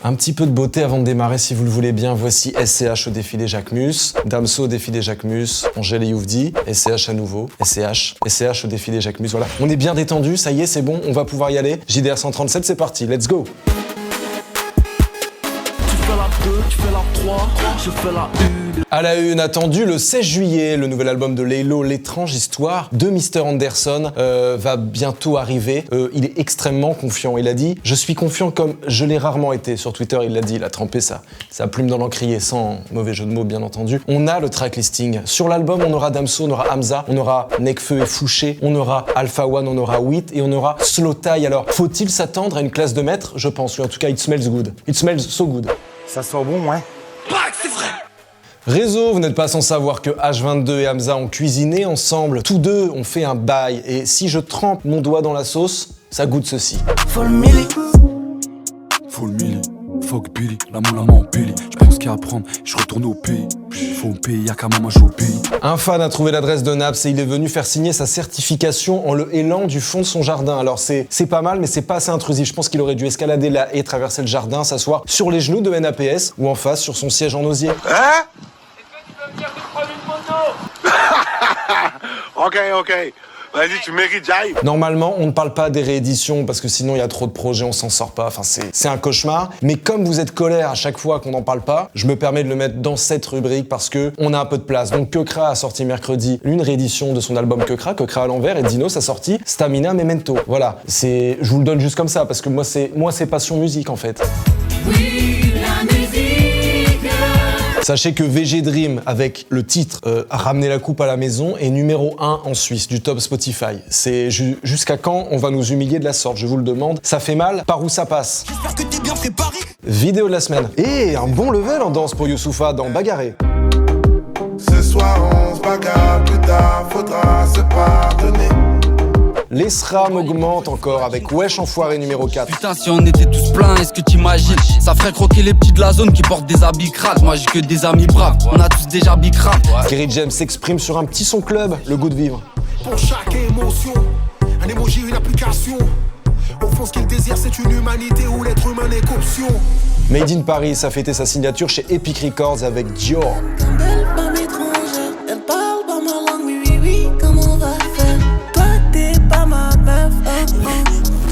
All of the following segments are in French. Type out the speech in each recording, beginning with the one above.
Un petit peu de beauté avant de démarrer si vous le voulez bien, voici SCH au défilé Jacquemus, Damso au défilé Jacquemus, Angèle et Youvdi, SCH à nouveau, SCH au défilé Jacquemus, voilà. On est bien détendu, ça y est, c'est bon, on va pouvoir y aller. JDR 137, c'est parti, let's go. Tu fais la 3, je fais la 1. À la une, attendu le 16 juillet, le nouvel album de Laylo, L'étrange histoire de Mr. Anderson va bientôt arriver. Il est extrêmement confiant. Il a dit « Je suis confiant comme je l'ai rarement été ». Sur Twitter, il l'a dit, il a trempé sa plume dans l'encrier, sans mauvais jeu de mots bien entendu. On a le track listing. Sur l'album, on aura Damso, on aura Hamza, on aura Nekfeu et Fouché, on aura Alpha One, on aura Wheat et on aura Slowthai. Alors, faut-il s'attendre à une classe de maître? Je pense, ou en tout cas, it smells good. It smells so good. Ça sent bon, ouais. C'est vrai. Réseau, vous n'êtes pas sans savoir que H22 et Hamza ont cuisiné ensemble. Tous deux ont fait un bail. Et si je trempe mon doigt dans la sauce, ça goûte ceci. Faut le mili. Fuck Billy, la moula en Billy. Je pense qu'à apprendre, je retourne au pays. Faut me payer, y'a qu'à maman jouer au pays. Un fan a trouvé l'adresse de Naps et il est venu faire signer sa certification en le hélant du fond de son jardin. Alors c'est pas mal, mais c'est pas assez intrusif. Je pense qu'il aurait dû escalader la haie, traverser le jardin, s'asseoir sur les genoux de NAPS ou en face sur son siège en osier. Hein? Est-ce que tu peux me dire de prendre une photo? Ok. Vas-y, tu mérites, j'arrive. Normalement, on ne parle pas des rééditions parce que sinon il y a trop de projets, on s'en sort pas. Enfin, c'est un cauchemar. Mais comme vous êtes colère à chaque fois qu'on n'en parle pas, je me permets de le mettre dans cette rubrique parce que on a un peu de place. Donc Keukra a sorti mercredi une réédition de son album Keukra à l'envers, et Dinos a sorti Stamina Memento. Voilà, je vous le donne juste comme ça parce que moi c'est passion musique en fait. Oui, la musique. Sachez que VG Dream, avec le titre Ramener la coupe à la maison, est numéro 1 en Suisse du top Spotify. C'est jusqu'à quand on va nous humilier de la sorte, je vous le demande. Ça fait mal, par où ça passe? J'espère que t'es bien préparé. Vidéo de la semaine. Et un bon level en danse pour Youssoupha dans Bagarré. Ce soir on se bagarre, plus tard faudra se pardonner. Les SRAM augmentent encore avec Wesh Enfoiré numéro 4. Putain, si on était tous pleins, est-ce que t'imagines? Ça ferait croquer les petits de la zone qui portent des habits crades. Moi j'ai que des amis braves, on a tous déjà bicrave. Kerry James s'exprime sur un petit son club, le goût de vivre. Pour chaque émotion, un emoji, une application. Au fond, ce qu'il désire, c'est une humanité où l'être humain n'est qu'option. Made in Paris a fêté sa signature chez Epic Records avec Dior. Elle parle étrangère, elle parle pas ma langue, oui, comment on va faire? Toi t'es pas ma meuf,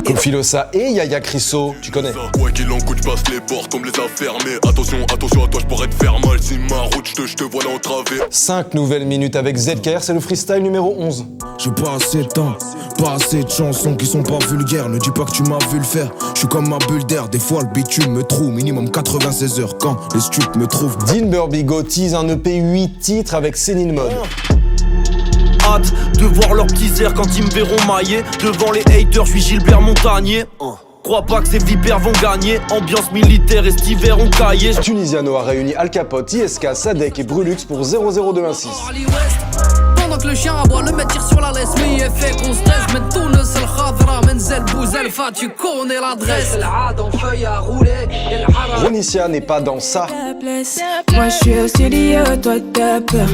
Kofilosa et Yaya Crisso, tu connais. Quoi qu'il en coûte, je passe les portes, on me les a fermées. Attention à toi, je pourrais te faire mal. Si ma route, je te vois l'entraver. 5 nouvelles minutes avec ZKR, c'est le freestyle numéro 11. J'ai pas assez de temps, pas assez de chansons qui sont pas vulgaires. Ne dis pas que tu m'as vu le faire. Je suis comme ma bulle d'air, des fois le bitume me trouve. Minimum 96 heures quand les stups me trouvent. Dean Burbigo tease un EP 8 titres avec Céline Mode. Hâte de voir leurs petits airs quand ils me verront mailler. Devant les haters, je suis Gilbert Montagnier. Crois pas que ces vipères vont gagner. Ambiance militaire et cet hiver on caillé. Tunisiano a réuni Al Capote, ISK, Sadek et Brulux pour 00216. Pendant que le chien aboie, le mec tire sur la laisse. Mais il fait qu'on stresse. Mais tout ne seul khadra, menzel bouzel fa, tu connais l'adresse. L'ad en feuille à rouler. Ronicia n'est pas dans ça. moi je suis au studio, toi t'as peur.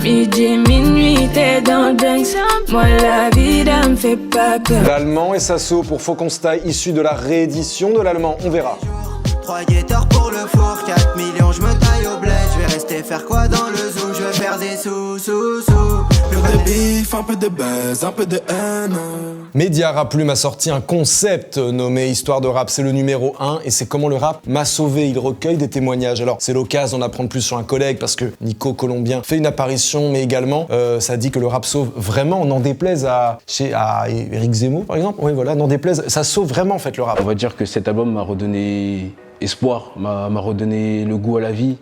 Midi, minuit, t'es dans le Banks. Moi la vie me fait pas peur. L'allemand et Sasso pour Faux Constat, issu de la réédition de l'allemand, on verra. 3 guetteurs pour le four, 4 millions, je me taille au bled. Je vais rester faire quoi dans le zoo? Je vais faire des sous. Un peu de bif, un peu de buzz, un peu de haine. Média Raplume a sorti un concept nommé Histoire de rap, c'est le numéro 1 et c'est comment le rap m'a sauvé. Il recueille des témoignages. Alors c'est l'occasion d'en apprendre plus sur un collègue parce que Nico Colombien fait une apparition, mais également ça dit que le rap sauve vraiment, n'en déplaise à Eric Zemmour par exemple. Oui voilà, n'en déplaise, ça sauve vraiment en fait le rap. On va dire que cet album m'a redonné espoir, m'a redonné le goût à la vie.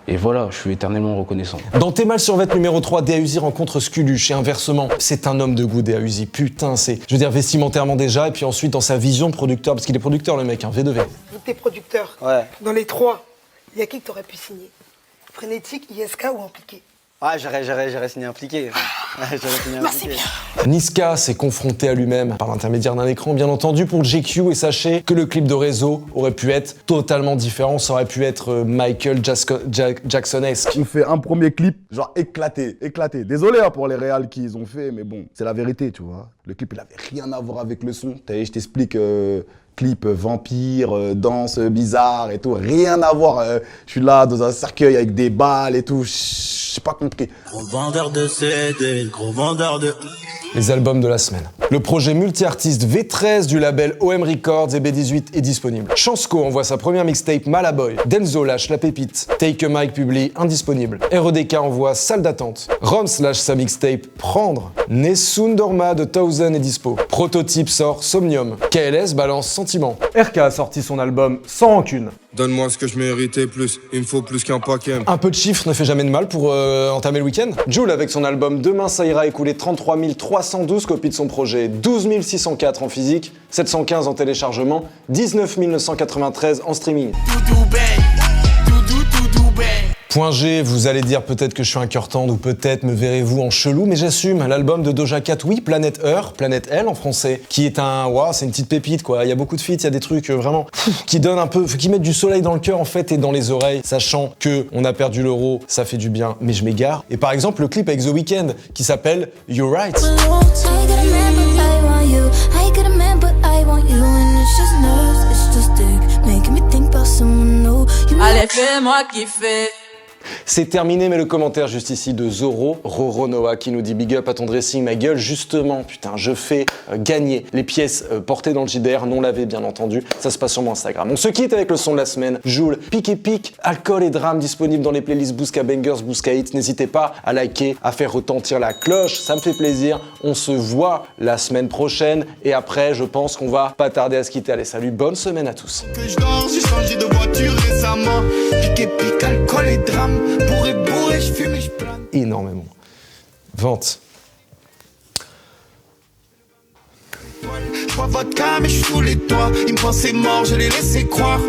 Et voilà, je suis éternellement reconnaissant. Dans T'es mal survêt numéro 3, DAUZI rencontre Skulush et inversement. C'est un homme de goût, DAUZI. Putain, je veux dire, vestimentairement déjà, et puis ensuite dans sa vision producteur, parce qu'il est producteur le mec, V2V. T'es producteur. Ouais. Dans les 3, il y a qui que t'aurais pu signer? Frénétique, ISK ou Impliqué? Ouais, j'aurais signé impliqué. Merci bien. Niska s'est confronté à lui-même par l'intermédiaire d'un écran, bien entendu, pour GQ, et sachez que le clip de Réseau aurait pu être totalement différent. Ça aurait pu être Michael Jackson-esque. On fait un premier clip, genre éclaté. Désolé pour les réals qu'ils ont fait, mais bon, c'est la vérité, tu vois. Le clip, il avait rien à voir avec le son. Je t'explique, clip vampire, danse bizarre et tout. Rien à voir. Je suis là dans un cercueil avec des balles et tout. J'ai pas compris. Gros vendeur de CD, gros vendeur de... Les albums de la semaine. Le projet multi-artiste V13 du label OM Records et B18 est disponible. Chansco envoie sa première mixtape Malaboy. Denzo lâche La Pépite. Take a Mike publie Indisponible. REDK envoie Salle d'attente. Roms lâche sa mixtape Prendre. Nessun Dorma de Thousand est dispo. Prototype sort Somnium. KLS balance Sentiment. RK a sorti son album Sans rancune. Donne-moi ce que je méritais plus, il me faut plus qu'un paquet. Un peu de chiffres ne fait jamais de mal pour entamer le week-end. Jul avec son album Demain ça ira écoulé 33 312 copies de son projet, 12 604 en physique, 715 en téléchargement, 19 993 en streaming. Point G, vous allez dire peut-être que je suis un cœur tendre ou peut-être me verrez-vous en chelou, mais j'assume. L'album de Doja Cat, oui, Planète Heure, Planète L en français, qui est un... Waouh, c'est une petite pépite, quoi. Il y a beaucoup de feats, il y a des trucs vraiment... qui donnent un peu... qui mettent du soleil dans le cœur, en fait, et dans les oreilles, sachant que on a perdu l'euro, ça fait du bien, mais je m'égare. Et par exemple, le clip avec The Weeknd, qui s'appelle You're Right. Allez, fais-moi kiffer. C'est terminé, mais le commentaire juste ici de Zoro, Roro Noah, qui nous dit big up à ton dressing, ma gueule, justement, putain, je fais gagner les pièces portées dans le JDR, non lavées bien entendu, ça se passe sur mon Instagram. On se quitte avec le son de la semaine, Joule, Pique et Pique, Alcool et Drame, disponible dans les playlists Bouska Bangers, Bouska Hits, n'hésitez pas à liker, à faire retentir la cloche, ça me fait plaisir, on se voit la semaine prochaine, et après, je pense qu'on va pas tarder à se quitter. Allez, salut, bonne semaine à tous. Que je dors, j'ai changé de voiture récemment, Pique et Pique, Alcool et Drame, bourré, je fume et je plane. Énormément. Vente. Je bois vodka mais je suis sous les toits. Ils me pensaient mort, je les laissais croire.